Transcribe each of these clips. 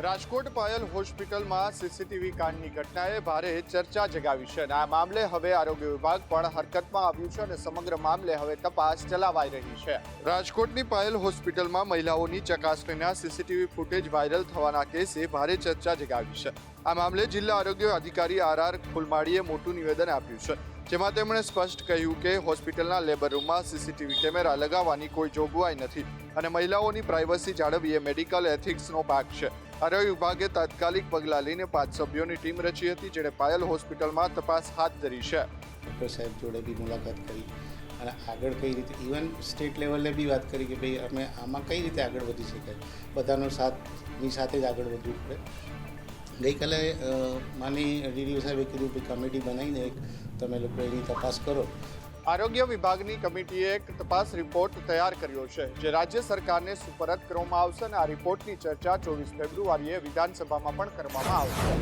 રાજકોટ પાયલ હોસ્પિટલમાં સીસીટીવી કાંડની ઘટનાએ ભારે ચર્ચા જગાવી છે અને આ મામલે હવે આરોગ્ય વિભાગ પણ હરકતમાં આવ્યું છે અને સમગ્ર મામલે હવે તપાસ ચલાવાઈ રહી છે। રાજકોટની પાયલ હોસ્પિટલમાં મહિલાઓની ચકાસણીના સીસીટીવી ફૂટેજ વાયરલ થવાના કેસે ભારે ચર્ચા જગાવી છે। આ મામલે જિલ્લા આરોગ્ય અધિકારી આર ફુલમાળીએ મોટું નિવેદન આપ્યું છે, જેમાં તેમણે સ્પષ્ટ કહ્યું કે હોસ્પિટલના લેબર રૂમમાં સીસીટીવી કેમેરા લગાવવાની કોઈ જોગવાઈ નથી અને મહિલાઓની પ્રાઇવસી જાળવવી એ મેડિકલ એથિક્સનો ભાગ છે। આરોગ્ય વિભાગે તાત્કાલિક પગલાં લઈને 5 સભ્યોની ટીમ રચી હતી, જેણે પાયલ હોસ્પિટલમાં તપાસ હાથ ધરી છે। ડૉક્ટર સાહેબ જોડે બી મુલાકાત કરી અને આગળ કઈ રીતે ઇવન સ્ટેટ લેવલે બી વાત કરી કે ભાઈ અમે આમાં કઈ રીતે આગળ વધી શકાય, બધાનો સાથની સાથે જ આગળ વધવું પડે। ગઈકાલે માની ડીડીઓ સાહેબે કીધું કે કમિટી બનાવીને એક તમે લોકો એની તપાસ કરો। આરોગ્ય વિભાગની કમિટીએ એક તપાસ રિપોર્ટ તૈયાર કર્યો છે, જે રાજ્ય સરકારને સુપરત કરવામાં આવશે અને આ રિપોર્ટની ચર્ચા 24 ફેબ્રુઆરીએ વિધાનસભામાં પણ કરવામાં આવશે।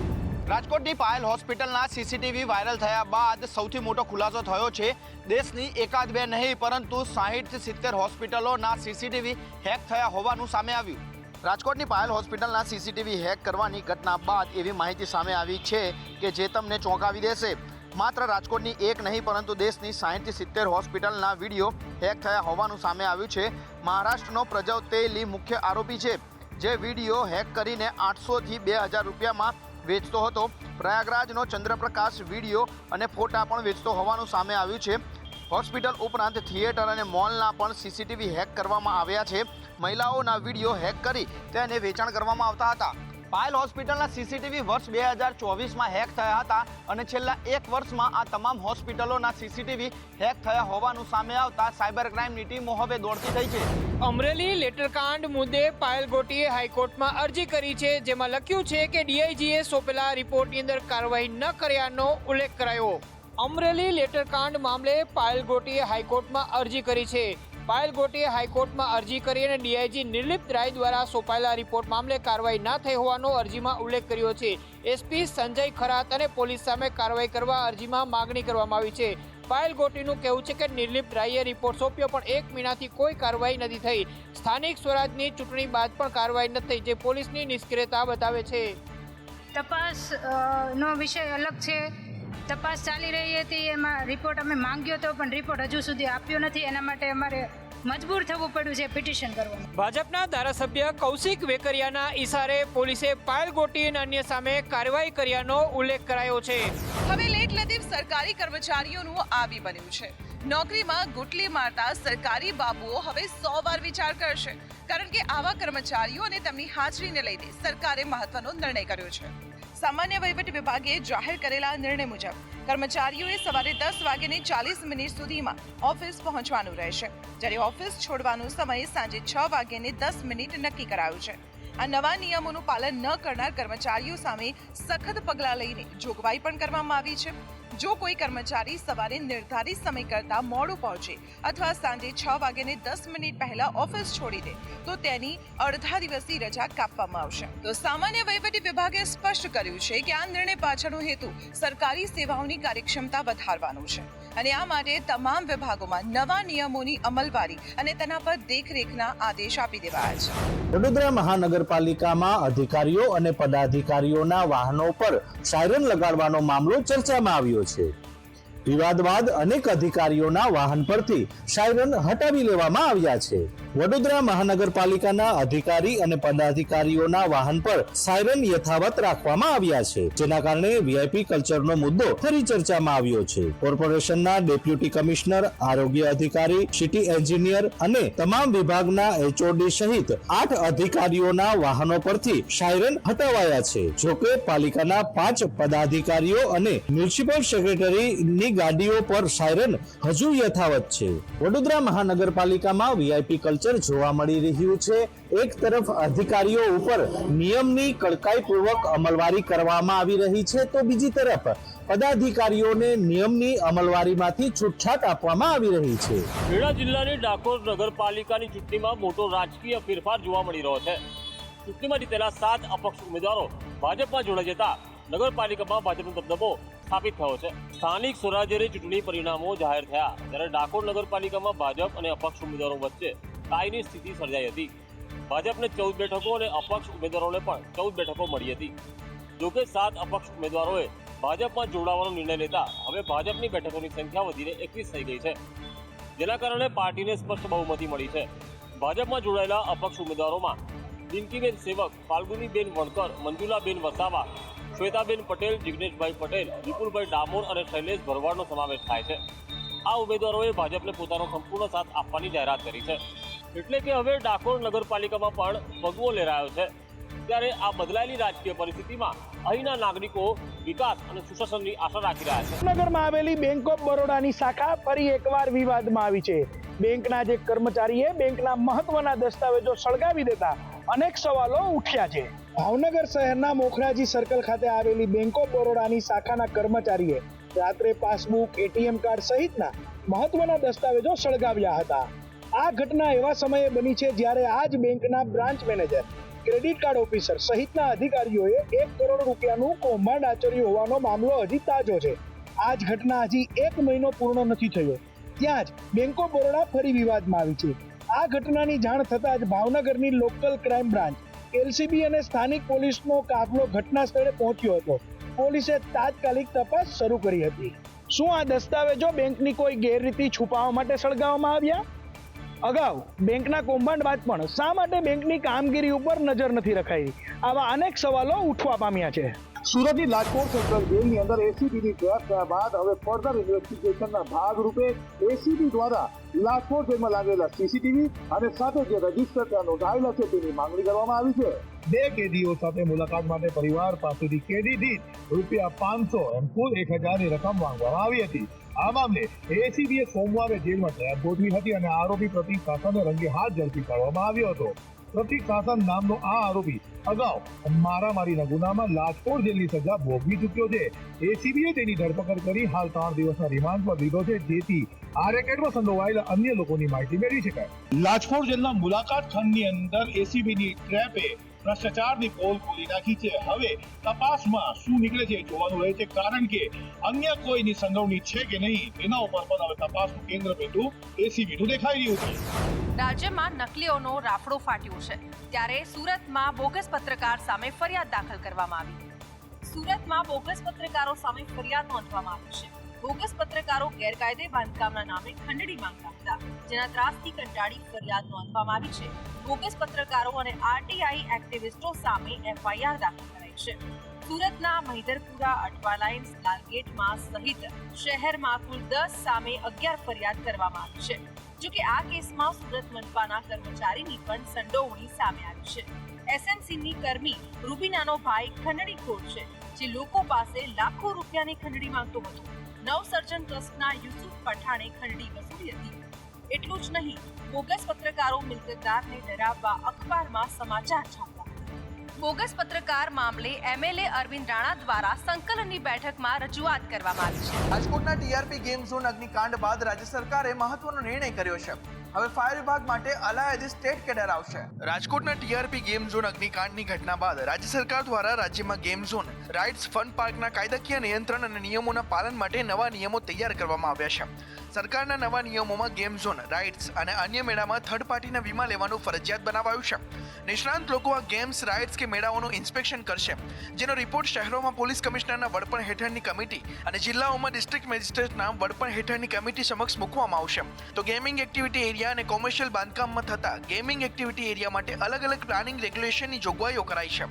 રાજકોટની પાયલ હોસ્પિટલના સીસીટીવી વાયરલ થયા બાદ સૌથી મોટો ખુલાસો થયો છે। દેશની એકાદ બે નહીં પરંતુ 60 થી 70 હોસ્પિટલોના સીસીટીવી હેક થયા હોવાનું સામે આવ્યું। રાજકોટની પાયલ હોસ્પિટલના સીસીટીવી હેક કરવાની ઘટના બાદ એવી માહિતી સામે આવી છે કે જે તમને ચોંકાવી દેશે। માત્ર રાજકોટની એક નહીં પરંતુ દેશની 60 થી 70 હોસ્પિટલના વિડીયો હેક થયા હોવાનું સામે આવ્યું છે। મહારાષ્ટ્રનો પ્રજવ તેલી મુખ્ય આરોપી છે, જે વિડીયો હેક કરીને 800 થી 2000 રૂપિયામાં વેચતો હતો। પ્રયાગરાજનો ચંદ્રપ્રકાશ વિડીયો અને ફોટા પણ વેચતો હોવાનું સામે આવ્યું છે। હોસ્પિટલ ઉપરાંત થિયેટર અને મોલના પણ સીસીટીવી હેક કરવામાં આવ્યા છે। મહિલાઓના વિડીયો હેક કરી તેને વેચાણ કરવામાં આવતા હતા। પાયલ હોસ્પિટલના સીસીટીવી વર્ષ 2024માં હેક થયા હતા અને છેલ્લા 1 વર્ષમાં આ તમામ હોસ્પિટલોના સીસીટીવી હેક થયા હોવાનું સામે આવતા સાયબર ક્રાઇમની ટીમો હવે દોડતી થઈ છે। અમરેલી લેટરકાંડ મુદ્દે પાયલ ગોટીએ હાઈકોર્ટમાં અરજી કરી છે, જેમાં લખ્યું છે કે ડીઆઈજીએ સોંપેલા રિપોર્ટની અંદર કાર્યવાહી ન કર્યાનો ઉલ્લેખ કરાયો। અમરેલી લેટરકાંડ મામલે પાયલ ગોટીએ હાઈકોર્ટમાં અરજી કરી છે। પાયલ ગોટીએ હાઈકોર્ટમાં અરજી કરી અને ડીઆઈજી નિર્લિપ્ત રાય દ્વારા સોંપાયેલા રિપોર્ટ મામલે કાર્યવાહી ના થઈ હોવાનો અરજીમાં ઉલ્લેખ કર્યો છે। એસપી સંજય ખરાત અને પોલીસ સામે કાર્યવાહી કરવા અરજીમાં માગણી કરવામાં આવી છે। પાયલ ગોટીનું કહેવું છે કે નિર્લિપ્ત રાયે રિપોર્ટ સોંપ્યો પણ 1 મહિનાથી કોઈ કાર્યવાહી નથી થઈ। સ્થાનિક સ્વરાજની ચૂંટણી બાદ પણ કાર્યવાહી નથી થઈ, જે પોલીસની નિષ્ક્રિયતા બતાવે છે। તપાસ નો વિષય અલગ છે। તપાસ ચાલી રહી હતી, એમાં રિપોર્ટ અમે માંગ્યો હતો પણ રિપોર્ટ હજુ સુધી આપ્યો નથી। એના માટે અમારે મજબૂર થવું પડ્યું છે પિટિશન કરવાનું। ભાજપના ધારાસભ્ય કૌશિક વેકરિયાના ઈશારે પોલીસે પાયલ ગોટી અને અન્ય સામે કાર્યવાહી કર્યાનો ઉલ્લેખ કરાયો છે। હવે લેટ લતીફ સરકારી કર્મચારીઓનું આવી બન્યું છે। નોકરીમાં ગુટલી મારતા સરકારી બાબુઓ હવે 100 વાર વિચાર કરશે, કારણ કે આવા કર્મચારીઓ અને તેમની હાજરીને લઈને સરકારે મહત્વનો નિર્ણય કર્યો છે। સામાન્ય વહીવટ વિભાગે જાહેર કરેલા નિર્ણય મુજબ કર્મચારીઓએ સવારે 10 વાગ્યાને 40 મિનિટ સુધીમાં ઓફિસ પહોંચવાનું રહેશે, જ્યારે ઓફિસ છોડવાનો સમય સાંજે 6 વાગ્યાને 10 મિનિટ નક્કી કરાયો છે। આ નવા નિયમોનું પાલન ન કરનાર કર્મચારીઓ સામે સખત પગલાં લઈને જોગવાઈ પણ કરવામાં આવી છે। જો કોઈ કર્મચારી સવારે નિર્ધારિત સમય કરતાં મોડું પહોંચે અથવા સાંજે 6 વાગ્યાને 10 મિનિટ પહેલા ઓફિસ છોડી દે તો તેની અડધા દિવસની રજા કાપવામાં આવશે। તો સામાન્ય વહીવટી વિભાગે સ્પષ્ટ કર્યું છે કે આ નિર્ણય પાછળનો હેતુ સરકારી સેવાઓની કાર્યક્ષમતા વધારવાનો છે અને આ માટે તમામ વિભાગોમાં નવા નિયમોની અમલવારી અને તેના પર દેખરેખના આદેશ આપી દેવાયા છે। વડોદરા મહાનગરપાલિકામાં અધિકારીઓ અને પદાધિકારીઓના વાહનો પર સાયરન લગાડવાનો મામલો ચર્ચામાં આવ્યો છે। વિવાદ બાદ અનેક અધિકારીઓના વાહન પરથી સાયરન હટાવી લેવામાં આવ્યા છે। વડોદરા મહાનગરપાલિકાના અધિકારી અને પદાધિકારીઓના વાહન પર સાયરન યથાવત રાખવામાં આવ્યા છે, જેના કારણે વીઆઈપી કલ્ચરનો મુદ્દો ફરી ચર્ચામાં આવ્યો છે। કોર્પોરેશનના ડેપ્યુટી કમિશનર, આરોગ્ય અધિકારી, સિટી એન્જિનિયર અને તમામ વિભાગના એચઓડી સહિત 8 અધિકારીઓના વાહનો પરથી સાયરન હટાવાયા છે। જોકે પાલિકાના 5 પદાધિકારીઓ અને મ્યુનિસિપલ સેક્રેટરીની ગાડીઓ પર સાયરન હજુ યથાવત છે। વડોદરા મહાનગરપાલિકામાં વીઆઈપી કલ્ચર જોવા મળી રહ્યું છે। એક તરફ અધિકારીઓ ઉપર નિયમની કડકાઈપૂર્વક અમલવારી કરવામાં આવી રહી છે, તો બીજી તરફ પદાધિકારીઓને નિયમની અમલવારીમાંથી છૂટછાટ આપવામાં આવી રહી છે। ખેડા જિલ્લાની ડાકોર નગરપાલિકાની ચૂંટણીમાં મોટો રાજકીય ફેરફાર જોવા મળી રહ્યો છે। ચૂંટણીમાં જીતેલા 7 અપક્ષ ઉમેદવારો ભાજપમાં જોડાઈ જતા નગરપાલિકામાં ભાજપનો દબદબો સ્થાપિત થયો છે। સ્થાનિક સ્વરાજ્યની ચૂંટણી પરિણામો જાહેર થયા ત્યારે ડાકોર નગરપાલિકામાં ભાજપ અને અપક્ષ ઉમેદવારો વચ્ચે ટાઈની સ્થિતિ સર્જાઈ હતી। ભાજપને 14 બેઠકો અને અપક્ષ ઉમેદવારોને પણ 14 બેઠકો મળી હતી. જોકે 7 અપક્ષ ઉમેદવારોએ ભાજપમાં જોડાવાનો નિર્ણય લેતા હવે ભાજપની બેઠકોની સંખ્યા વધીને 21 થઈ ગઈ છે, જેના કારણે પાર્ટીને સ્પષ્ટ બહુમતી મળી છે. ભાજપમાં જોડાયેલા અપક્ષ ઉમેદવારોમાં પિંકીબેન સેવક, ફાલ્ગુનીબેન વણકર, મંજુલાબેન વસાવા, શ્વેતાબેન પટેલ, જિગ્નેશભાઈ પટેલ, વિપુલભાઈ ડામોર અને શૈલેષ ભરવાડનો સમાવેશ થાય છે. આ ઉમેદવારોએ ભાજપને પોતાનો સંપૂર્ણ સાથ આપવાની જાહેરાત કરી છે. એટલે કે હવે ડાકોર નગરપાલિકામાં પણ ભગવો લહેરાયો છે. ત્યારે આ બદલાયેલી રાજકીય પરિસ્થિતિમાં અહીંના નાગરિકો વિકાસ અને સુશાસનની આશા રાખી રહ્યા છે. નગરમાં આવેલી બેંક ઓફ બરોડાની શાખા ફરી એકવાર વિવાદમાં આવી છે. બેંકના જે કર્મચારીએ બેંકના મહત્વના દસ્તાવેજો સળગાવી દેતા અનેક સવાલો ઉઠ્યા છે. ભાવનગર શહેરના મોખરાજી સર્કલ ખાતે આવેલી બેંક ઓફ બરોડાની શાખાના કર્મચારીએ રાત્રે પાસબુક, એટીએમ કાર્ડ સહિતના મહત્વના દસ્તાવેજો સળગાવ્યા હતા. આ ઘટના એવા સમયે બની છે જ્યારે આ જ બેંકના branch manager, credit card officer સહિતના અધિકારીઓએ 1 કરોડ રૂપિયાનું કૌભાંડ આચર્યું હોવાનો મામલો હજી તાજો છે. આ જ ઘટના હજી 1 મહિનો પૂર્ણ નથી થયો ત્યાં જ બેંક ઓફ બરોડા ફરી વિવાદમાં આવી છે. આ ઘટનાની જાણ થતાં જ ભાવનગરની લોકલ ક્રાઇમ બ્રાન્ચ, એલસીબી અને સ્થાનિક પોલીસનો કાફલો ઘટના સ્થળે પહોંચ્યો હતો. પોલીસે તાત્કાલિક તપાસ શરૂ કરી હતી. શું આ દસ્તાવેજો બેંકની કોઈ ગેરરીતિ છુપાવવા માટે સળગાવવામાં આવ્યા? અગાઉ બેંકના કૌભાંડ બાદ પણ શા માટે બેંકની કામગીરી ઉપર નજર નથી રખાઈ? આવા અનેક સવાલો ઉઠવા પામ્યા છે. સુરતની રાજકોટ સેન્ટ્રલ જેલની અંદર એસીબીની ટ્રેપ થયા બાદ હવે ફર્ધર ઇન્વેસ્ટિગેશનના ભાગરૂપે એસીબી દ્વારા રાજકોટ જેલમાં લાગેલા સીસીટીવી અને સાથે જે રજીસ્ટર ત્યાં નોંધાયેલા છે તેની માંગણી કરવામાં આવી છે. 2 કેદીઓ સાથે મુલાકાત માટે પરિવાર પાસેથી કેદી દીઠ ₹500 એમ કુલ 1000ની રકમ માંગવામાં આવી હતી. આ મામલે એસીબીએ સોમવારે જેલમાં ટ્રેપ ગોઠવી હતી અને આરોપી પ્રતીક શાસનને રંગે હાથ ઝડપી પાડવામાં આવ્યો હતો. પ્રતીક શાસન નામનો આ આરોપી અગાઉ મારામારીના ગુનામાં રાજકોટ જેલની સજા ભોગવી ચૂક્યો છે. એસીબીએ તેની ધરપકડ કરી હાલ 3 દિવસના રિમાન્ડ પર લીધો છે, જેથી આ રેકેટમાં સંડોવાયેલા અન્ય લોકોની માહિતી મેળવી શકાય. રાજકોટ જેલના મુલાકાત ખંડની અંદર એસીબીની ટ્રેપે ભ્રષ્ટાચારની પોલ ખોલી નાખી છે. હવે તપાસમાં શું નીકળે છે જોવાનું રહે છે, કારણ કે અન્ય કોઈની સંડોવણી છે કે નહીં તેના ઉપર પણ હવે તપાસનું કેન્દ્ર બિંદુ એસીબીનું દેખાઈ રહ્યું છે. રાજ્યમાં નકલીઓનો રાફડો ફાટ્યો છે, ત્યારે સુરતમાં બોગસ પત્રકાર સામે ફરિયાદ દાખલ કરવામાં આવી. સુરતમાં બોગસ પત્રકારો સામે ફરિયાદ નોંધવામાં આવી છે. બોગસ પત્રકારો ગેરકાયદે બાંધકામના નામે ખંડણી માંગતા હતા, જેના ત્રાસથી કંટાળી ફરિયાદ નોંધવામાં આવી છે. બોગસ પત્રકારો અને આરટીઆઈ એક્ટિવિસ્ટો સામે એફઆઈઆર દાખલ કરાઈ છે. સુરતના મહિધરપુરા, અટવા લાઇન્સ, લાલગેટમાં સહિત શહેરમાં કુલ 10 સામે 11 ફરિયાદ કરવામાં આવી છે. જોકે આ કેસમાં સુરત મનપાના કર્મચારીની પણ સંડોવણી સામે આવી છે. એસએમસીની કર્મી રૂબીનાનો ભાઈ ખંડણીખોર છે, જે લોકો પાસે લાખો રૂપિયાની ખંડણી માંગતો હતો. નવસર્જન ટ્રસ્ટના યુસુફ પઠાણે ખંડણી વસૂલી હતી. એટલું જ નહીં, બોગસ પત્રકારો મિલકતદારને ડરાવવા અખબારમાં સમાચાર છાપતા હતા. બોગસ પત્રકાર મામલે એમએલએ અરવિંદ રાણા દ્વારા સંકલનની બેઠકમાં રજૂઆત કરવામાં આવી છે. રાજકોટના ટીઆરપી ગેમ ઝોન અગ્નિકાંડ બાદ રાજ્ય સરકારે મહત્વનો નિર્ણય કર્યો છે. હવે ફાયર વિભાગ માટે અલાયદી સ્ટેટ કેડર આવશે. રાજકોટના ટીઆરપી ગેમ ઝોન અગ્નિકાંડની ઘટના બાદ રાજ્ય સરકાર દ્વારા રાજ્યમાં ગેમ ઝોન, રાઇડ્સ, ફન પાર્કના કાયદાકીય નિયંત્રણ અને નિયમોના પાલન માટે નવા નિયમો તૈયાર કરવામાં આવ્યા છે. સરકારના નવા નિયમોમાં ગેમ ઝોન, રાઇડ્સ અને અન્ય મેળામાં થર્ડ પાર્ટીના વીમા લેવાનું ફરજિયાત બનાવાયું છે. નિષ્ણાંત લોકો આ ગેમ્સ, રાઇડ્સ કે મેળાઓનું ઇન્સ્પેક્શન કરશે, જેનો રિપોર્ટ શહેરોમાં પોલીસ કમિશનરના વડપણ હેઠળની કમિટી અને જિલ્લાઓમાં ડિસ્ટ્રિક્ટ મેજિસ્ટ્રેટના વડપણ હેઠળની કમિટી સમક્ષ મૂકવામાં આવશે. તો ગેમિંગ એક્ટિવિટી એરિયા અને કોમર્શિયલ બાંધકામમાં થતા ગેમિંગ એક્ટિવિટી એરિયા માટે અલગ અલગ પ્લાનિંગ રેગ્યુલેશનની જોગવાઈઓ કરાઈ છે.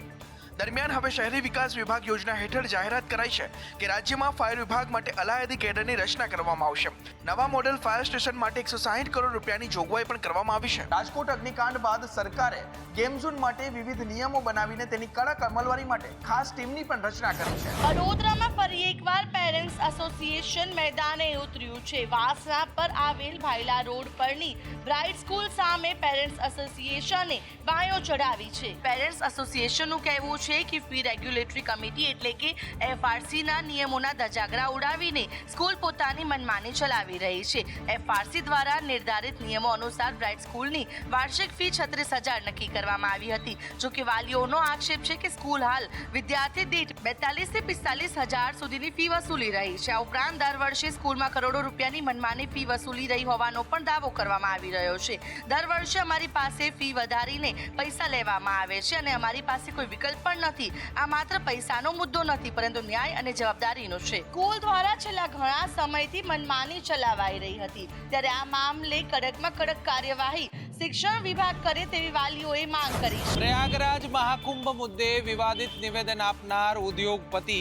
દરમિયાન હવે શહેરી વિકાસ વિભાગ યોજના હેઠળ જાહેરાત કરાઈ છે કે રાજ્યમાં ફાયર વિભાગ માટે અલાયદી કેડરની રચના કરવામાં આવશે. નવા મોડેલ ફાયર સ્ટેશન માટે 160 કરોડ રૂપિયાની જોગવાઈ પણ કરવામાં આવી છે. રાજકોટ અગ્નિકાંડ બાદ સરકારે ગેમ ઝોન માટે વિવિધ નિયમો બનાવીને તેની કડક અમલવારી માટે ખાસ ટીમની પણ રચના કરી છે. વડોદરામાં ફરી એકવાર પેરેન્ટ્સ એસોસિએશન મેદાને ઉતર્યું છે. વાસણા પર આવેલ ભાયલા રોડ પરની બ્રાઇટ સ્કૂલ સામે પેરેન્ટ્સ એસોસિએશને બાયો ચડાવી છે. પેરેન્ટ્સ એસોસિએશનનું કહેવું છે કે ફી રેગ્યુલેટરી કમિટી એટલે કે FRCના નિયમોના ધજાગરા ઉડાવીને સ્કૂલ પોતાની મનમાની ચલાવી રહી છે. FRC દ્વારા નિર્ધારિત નિયમો અનુસાર બ્રાઇટ સ્કૂલની વાર્ષિક ફી 36,000 નક્કી કરવામાં આવી હતી. જોકે વાલીઓનો આક્ષેપ છે કે સ્કૂલ હાલ વિદ્યાર્થી દીઠ 42 થી 45,000 સુધીની ફી વસૂલી રહી છે. આ ઉપરાંત દર વર્ષે સ્કૂલમાં કરોડો રૂપિયાની મનમાની ફી વસૂલી રહી હોવાનો પણ દાવો કરવામાં આવી રહ્યો છે. દર વર્ષે અમારી પાસે ફી વધારીને પૈસા લેવામાં આવે છે અને અમારી પાસે કોઈ વિકલ્પ પણ નથી. આ માત્ર પૈસાનો મુદ્દો નથી, પરંતુ ન્યાય અને જવાબદારીનો છે. સ્કૂલ દ્વારા છેલ્લા ઘણા સમયથી મનમાની ચલાવાઈ રહી હતી, ત્યારે આ મામલે કડકમાં કડક કાર્યવાહી શિક્ષણ વિભાગ કરે તેવી વાલીઓએ માંગ કરી છે. પ્રયાગરાજ મહાકુંભ મુદ્દે વિવાદિત નિવેદન આપનાર ઉદ્યોગપતિ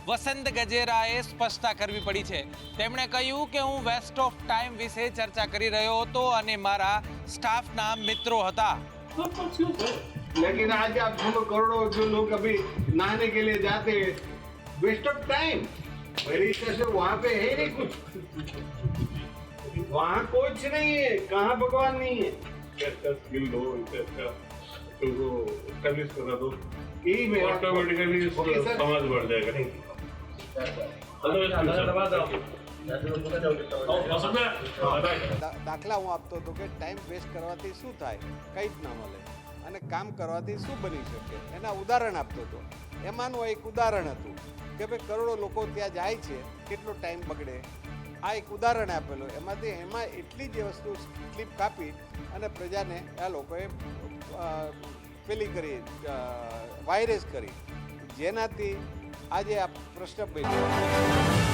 વસંત ગજેરાએ સ્પષ્ટતા કરવી પડી છે. તેમણે કહ્યું કે હું વેસ્ટ ઓફ ટાઈમ વિશે ચર્ચા કરી રહ્યો હતો અને મારા સ્ટાફના મિત્રો હતા. लेकिन आज आप दोनों करोड़ों जो लोग अभी नहाने के लिए जाते हैं, वेस्ट ऑफ टाइम. मेरी तरह से वहाँ पे है नहीं कुछ, वहाँ कुछ नहीं है, कहाँ भगवान नहीं है. स्किल दो, तुमको सर्विस करा दो, यही मैं ऑटोमेटिकली समाज बढ़ जाएगा. नहीं દાખલા હું આપતો હતો કે ટાઈમ વેસ્ટ કરવાથી શું થાય, કંઈ જ ના મળે, અને કામ કરવાથી શું બની શકે એના ઉદાહરણ આપતો હતો. એમાંનું એક ઉદાહરણ હતું કે ભાઈ કરોડો લોકો ત્યાં જાય છે, કેટલો ટાઈમ બગડે. આ એક ઉદાહરણ આપેલું. એમાં એટલી જ વસ્તુ ક્લિપ કાપી અને પ્રજાને આ લોકોએ પેલી કરી, વાયરસ કરી, જેનાથી આજે આ પ્રશ્ન બન્યો.